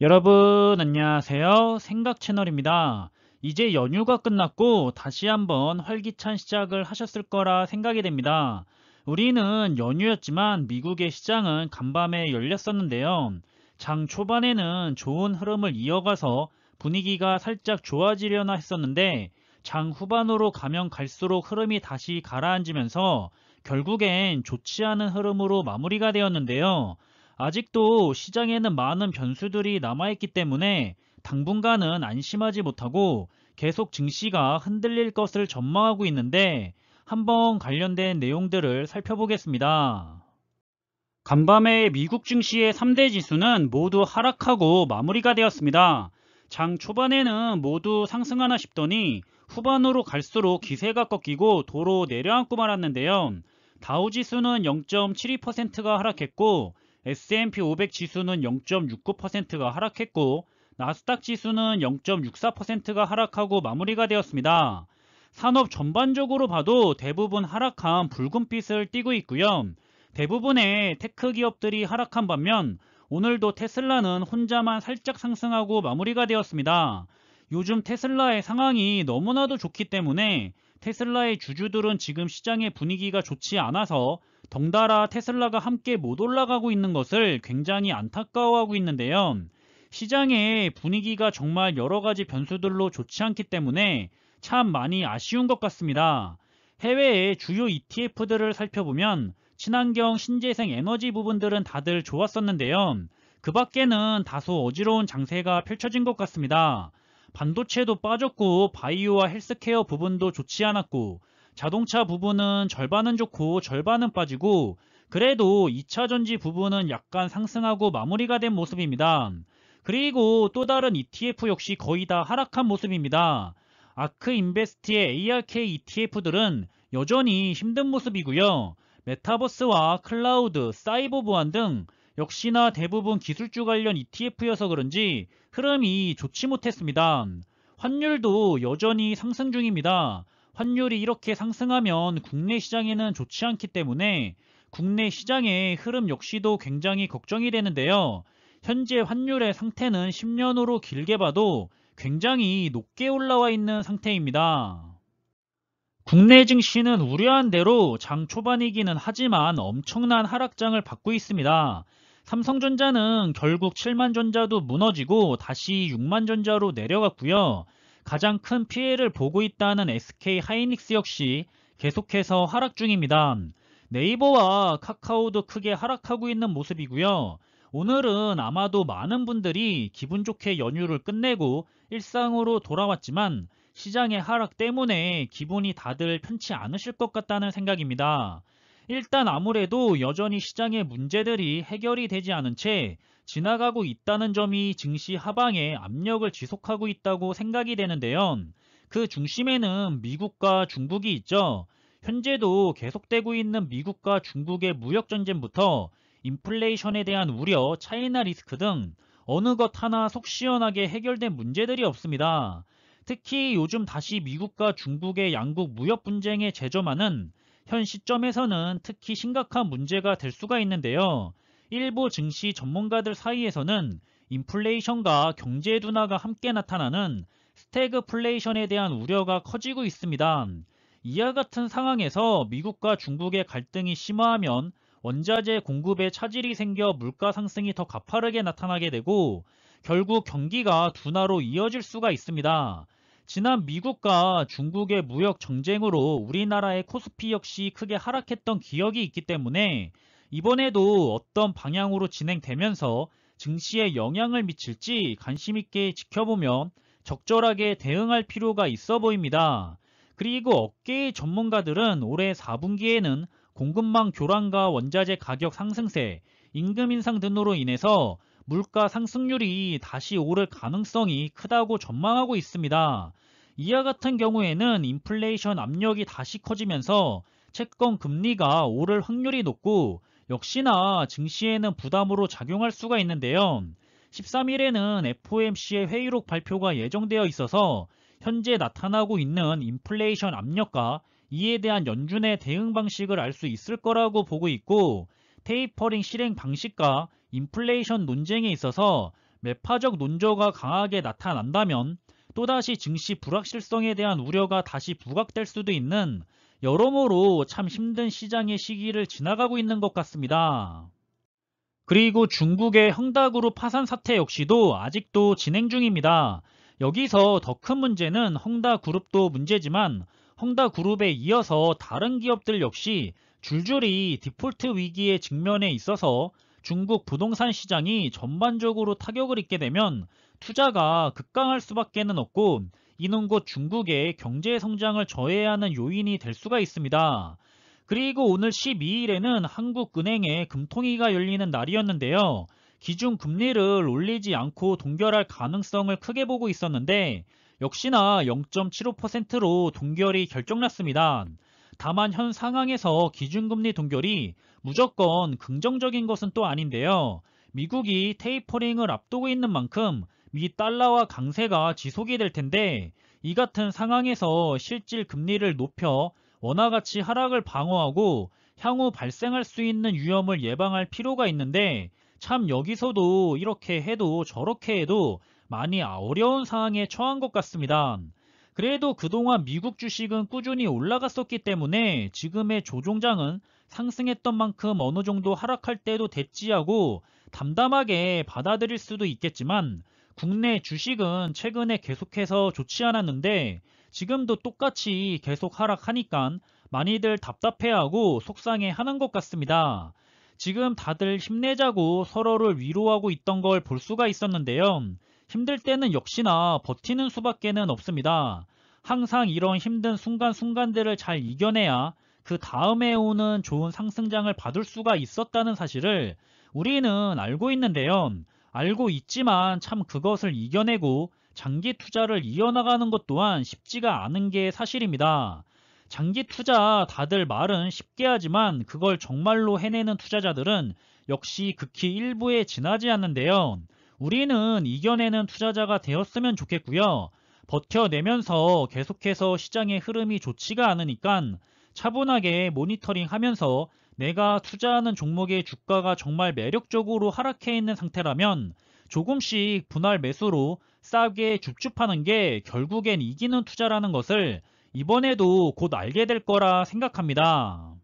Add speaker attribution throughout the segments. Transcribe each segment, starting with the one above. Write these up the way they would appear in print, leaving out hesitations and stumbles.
Speaker 1: 여러분 안녕하세요. 생각 채널입니다. 이제 연휴가 끝났고 다시 한번 활기찬 시작을 하셨을 거라 생각이 됩니다. 우리는 연휴였지만 미국의 시장은 간밤에 열렸었는데요. 장 초반에는 좋은 흐름을 이어가서 분위기가 살짝 좋아지려나 했었는데 장 후반으로 가면 갈수록 흐름이 다시 가라앉으면서 결국엔 좋지 않은 흐름으로 마무리가 되었는데요. 아직도 시장에는 많은 변수들이 남아있기 때문에 당분간은 안심하지 못하고 계속 증시가 흔들릴 것을 전망하고 있는데 한번 관련된 내용들을 살펴보겠습니다. 간밤에 미국 증시의 3대 지수는 모두 하락하고 마무리가 되었습니다. 장 초반에는 모두 상승하나 싶더니 후반으로 갈수록 기세가 꺾이고 도로 내려앉고 말았는데요. 다우지수는 0.72%가 하락했고 S&P 500 지수는 0.69%가 하락했고 나스닥 지수는 0.64%가 하락하고 마무리가 되었습니다. 산업 전반적으로 봐도 대부분 하락한 붉은빛을 띠고 있고요. 대부분의 테크 기업들이 하락한 반면 오늘도 테슬라는 혼자만 살짝 상승하고 마무리가 되었습니다. 요즘 테슬라의 상황이 너무나도 좋기 때문에 테슬라의 주주들은 지금 시장의 분위기가 좋지 않아서 덩달아 테슬라가 함께 못 올라가고 있는 것을 굉장히 안타까워하고 있는데요. 시장의 분위기가 정말 여러가지 변수들로 좋지 않기 때문에 참 많이 아쉬운 것 같습니다. 해외의 주요 ETF들을 살펴보면 친환경, 신재생 에너지 부분들은 다들 좋았었는데요. 그 밖에는 다소 어지러운 장세가 펼쳐진 것 같습니다. 반도체도 빠졌고 바이오와 헬스케어 부분도 좋지 않았고 자동차 부분은 절반은 좋고 절반은 빠지고 그래도 2차전지 부분은 약간 상승하고 마무리가 된 모습입니다. 그리고 또 다른 ETF 역시 거의 다 하락한 모습입니다. 아크인베스트의 ARK ETF들은 여전히 힘든 모습이고요. 메타버스와 클라우드, 사이버 보안 등 역시나 대부분 기술주 관련 ETF여서 그런지 흐름이 좋지 못했습니다. 환율도 여전히 상승 중입니다. 환율이 이렇게 상승하면 국내 시장에는 좋지 않기 때문에 국내 시장의 흐름 역시도 굉장히 걱정이 되는데요. 현재 환율의 상태는 10년으로 길게 봐도 굉장히 높게 올라와 있는 상태입니다. 국내 증시는 우려한 대로 장 초반이기는 하지만 엄청난 하락장을 받고 있습니다. 삼성전자는 결국 7만전자도 무너지고 다시 6만전자로 내려갔고요. 가장 큰 피해를 보고 있다는 SK하이닉스 역시 계속해서 하락 중입니다. 네이버와 카카오도 크게 하락하고 있는 모습이고요. 오늘은 아마도 많은 분들이 기분 좋게 연휴를 끝내고 일상으로 돌아왔지만 시장의 하락 때문에 기분이 다들 편치 않으실 것 같다는 생각입니다. 일단 아무래도 여전히 시장의 문제들이 해결이 되지 않은 채 지나가고 있다는 점이 증시 하방에 압력을 지속하고 있다고 생각이 되는데요. 그 중심에는 미국과 중국이 있죠. 현재도 계속되고 있는 미국과 중국의 무역전쟁부터 인플레이션에 대한 우려, 차이나 리스크 등 어느 것 하나 속 시원하게 해결된 문제들이 없습니다. 특히 요즘 다시 미국과 중국의 양국 무역 분쟁에 재점하는 현 시점에서는 특히 심각한 문제가 될 수가 있는데요. 일부 증시 전문가들 사이에서는 인플레이션과 경제 둔화가 함께 나타나는 스태그플레이션에 대한 우려가 커지고 있습니다. 이와 같은 상황에서 미국과 중국의 갈등이 심화하면 원자재 공급에 차질이 생겨 물가 상승이 더 가파르게 나타나게 되고 결국 경기가 둔화로 이어질 수가 있습니다. 지난 미국과 중국의 무역 정쟁으로 우리나라의 코스피 역시 크게 하락했던 기억이 있기 때문에 이번에도 어떤 방향으로 진행되면서 증시에 영향을 미칠지 관심 있게 지켜보며 적절하게 대응할 필요가 있어 보입니다. 그리고 업계의 전문가들은 올해 4분기에는 공급망 교란과 원자재 가격 상승세, 임금 인상 등으로 인해서 물가 상승률이 다시 오를 가능성이 크다고 전망하고 있습니다. 이와 같은 경우에는 인플레이션 압력이 다시 커지면서 채권 금리가 오를 확률이 높고 역시나 증시에는 부담으로 작용할 수가 있는데요. 13일에는 FOMC의 회의록 발표가 예정되어 있어서 현재 나타나고 있는 인플레이션 압력과 이에 대한 연준의 대응 방식을 알 수 있을 거라고 보고 있고, 테이퍼링 실행 방식과 인플레이션 논쟁에 있어서 매파적 논조가 강하게 나타난다면 또다시 증시 불확실성에 대한 우려가 다시 부각될 수도 있는 여러모로 참 힘든 시장의 시기를 지나가고 있는 것 같습니다. 그리고 중국의 헝다그룹 파산 사태 역시도 아직도 진행 중입니다. 여기서 더 큰 문제는 헝다그룹도 문제지만 헝다그룹에 이어서 다른 기업들 역시 줄줄이 디폴트 위기에 직면해 있어서 중국 부동산 시장이 전반적으로 타격을 입게 되면 투자가 급강할 수밖에는 없고, 이는 곧 중국의 경제 성장을 저해해야 하는 요인이 될 수가 있습니다. 그리고 오늘 12일에는 한국은행의 금통위가 열리는 날이었는데요. 기준 금리를 올리지 않고 동결할 가능성을 크게 보고 있었는데 역시나 0.75%로 동결이 결정났습니다. 다만 현 상황에서 기준금리 동결이 무조건 긍정적인 것은 또 아닌데요. 미국이 테이퍼링을 앞두고 있는 만큼 미 달러와 강세가 지속이 될 텐데, 이 같은 상황에서 실질 금리를 높여 원화 가치 하락을 방어하고 향후 발생할 수 있는 위험을 예방할 필요가 있는데, 참 여기서도 이렇게 해도 저렇게 해도 많이 어려운 상황에 처한 것 같습니다. 그래도 그동안 미국 주식은 꾸준히 올라갔었기 때문에 지금의 조종장은 상승했던 만큼 어느 정도 하락할 때도 됐지하고 담담하게 받아들일 수도 있겠지만, 국내 주식은 최근에 계속해서 좋지 않았는데 지금도 똑같이 계속 하락하니까 많이들 답답해하고 속상해하는 것 같습니다. 지금 다들 힘내자고 서로를 위로하고 있던 걸 볼 수가 있었는데요. 힘들 때는 역시나 버티는 수밖에는 없습니다. 항상 이런 힘든 순간순간들을 잘 이겨내야 그 다음에 오는 좋은 상승장을 받을 수가 있었다는 사실을 우리는 알고 있는데요. 알고 있지만 참 그것을 이겨내고 장기 투자를 이어나가는 것 또한 쉽지가 않은 게 사실입니다. 장기 투자 다들 말은 쉽게 하지만 그걸 정말로 해내는 투자자들은 역시 극히 일부에 지나지 않는데요. 우리는 이겨내는 투자자가 되었으면 좋겠고요. 버텨내면서 계속해서 시장의 흐름이 좋지가 않으니까 차분하게 모니터링 하면서 내가 투자하는 종목의 주가가 정말 매력적으로 하락해 있는 상태라면 조금씩 분할 매수로 싸게 줍줍하는 게 결국엔 이기는 투자라는 것을 이번에도 곧 알게 될 거라 생각합니다.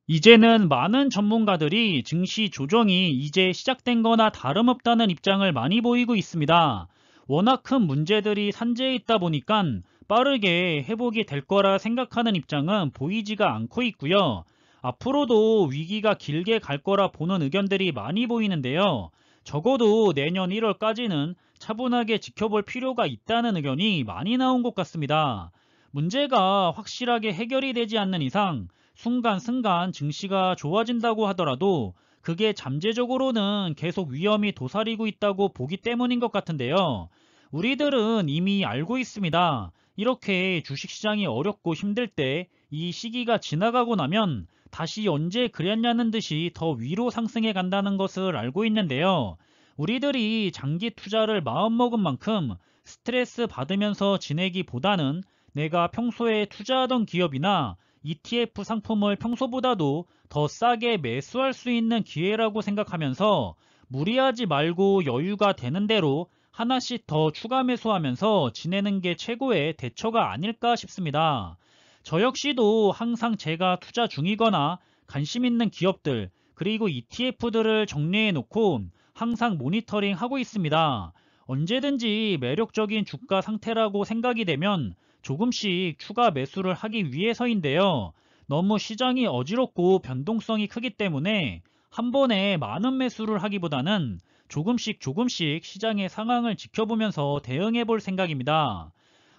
Speaker 1: 이제는 많은 전문가들이 증시 조정이 이제 시작된 거나 다름없다는 입장을 많이 보이고 있습니다. 워낙 큰 문제들이 산재해 있다 보니까 빠르게 회복이 될 거라 생각하는 입장은 보이지가 않고 있고요. 앞으로도 위기가 길게 갈 거라 보는 의견들이 많이 보이는데요. 적어도 내년 1월까지는 차분하게 지켜볼 필요가 있다는 의견이 많이 나온 것 같습니다. 문제가 확실하게 해결이 되지 않는 이상 순간순간 증시가 좋아진다고 하더라도 그게 잠재적으로는 계속 위험이 도사리고 있다고 보기 때문인 것 같은데요. 우리들은 이미 알고 있습니다. 이렇게 주식시장이 어렵고 힘들 때 이 시기가 지나가고 나면 다시 언제 그랬냐는 듯이 더 위로 상승해 간다는 것을 알고 있는데요. 우리들이 장기 투자를 마음먹은 만큼 스트레스 받으면서 지내기보다는 내가 평소에 투자하던 기업이나 ETF 상품을 평소보다도 더 싸게 매수할 수 있는 기회라고 생각하면서 무리하지 말고 여유가 되는 대로 하나씩 더 추가 매수하면서 지내는 게 최고의 대처가 아닐까 싶습니다. 저 역시도 항상 제가 투자 중이거나 관심 있는 기업들 그리고 ETF들을 정리해 놓고 항상 모니터링 하고 있습니다. 언제든지 매력적인 주가 상태라고 생각이 되면 조금씩 추가 매수를 하기 위해서인데요. 너무 시장이 어지럽고 변동성이 크기 때문에 한 번에 많은 매수를 하기보다는 조금씩 시장의 상황을 지켜보면서 대응해 볼 생각입니다.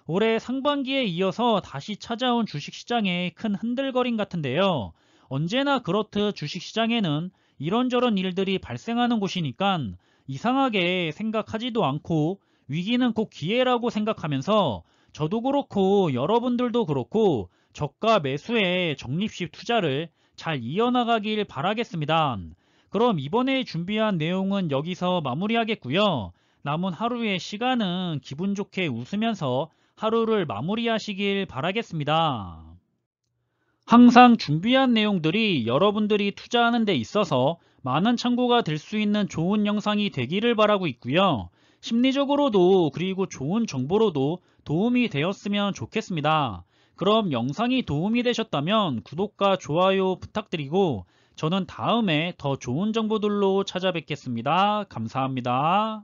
Speaker 1: 올해 상반기에 이어서 다시 찾아온 주식시장의 큰 흔들거림 같은데요. 언제나 그렇듯 주식시장에는 이런저런 일들이 발생하는 곳이니까 이상하게 생각하지도 않고 위기는 꼭 기회라고 생각하면서 저도 그렇고 여러분들도 그렇고 저가 매수에 적립식 투자를 잘 이어나가길 바라겠습니다. 그럼 이번에 준비한 내용은 여기서 마무리하겠고요. 남은 하루의 시간은 기분 좋게 웃으면서 하루를 마무리하시길 바라겠습니다. 항상 준비한 내용들이 여러분들이 투자하는 데 있어서 많은 참고가 될 수 있는 좋은 영상이 되기를 바라고 있고요. 심리적으로도 그리고 좋은 정보로도 도움이 되었으면 좋겠습니다. 그럼 영상이 도움이 되셨다면 구독과 좋아요 부탁드리고 저는 다음에 더 좋은 정보들로 찾아뵙겠습니다. 감사합니다.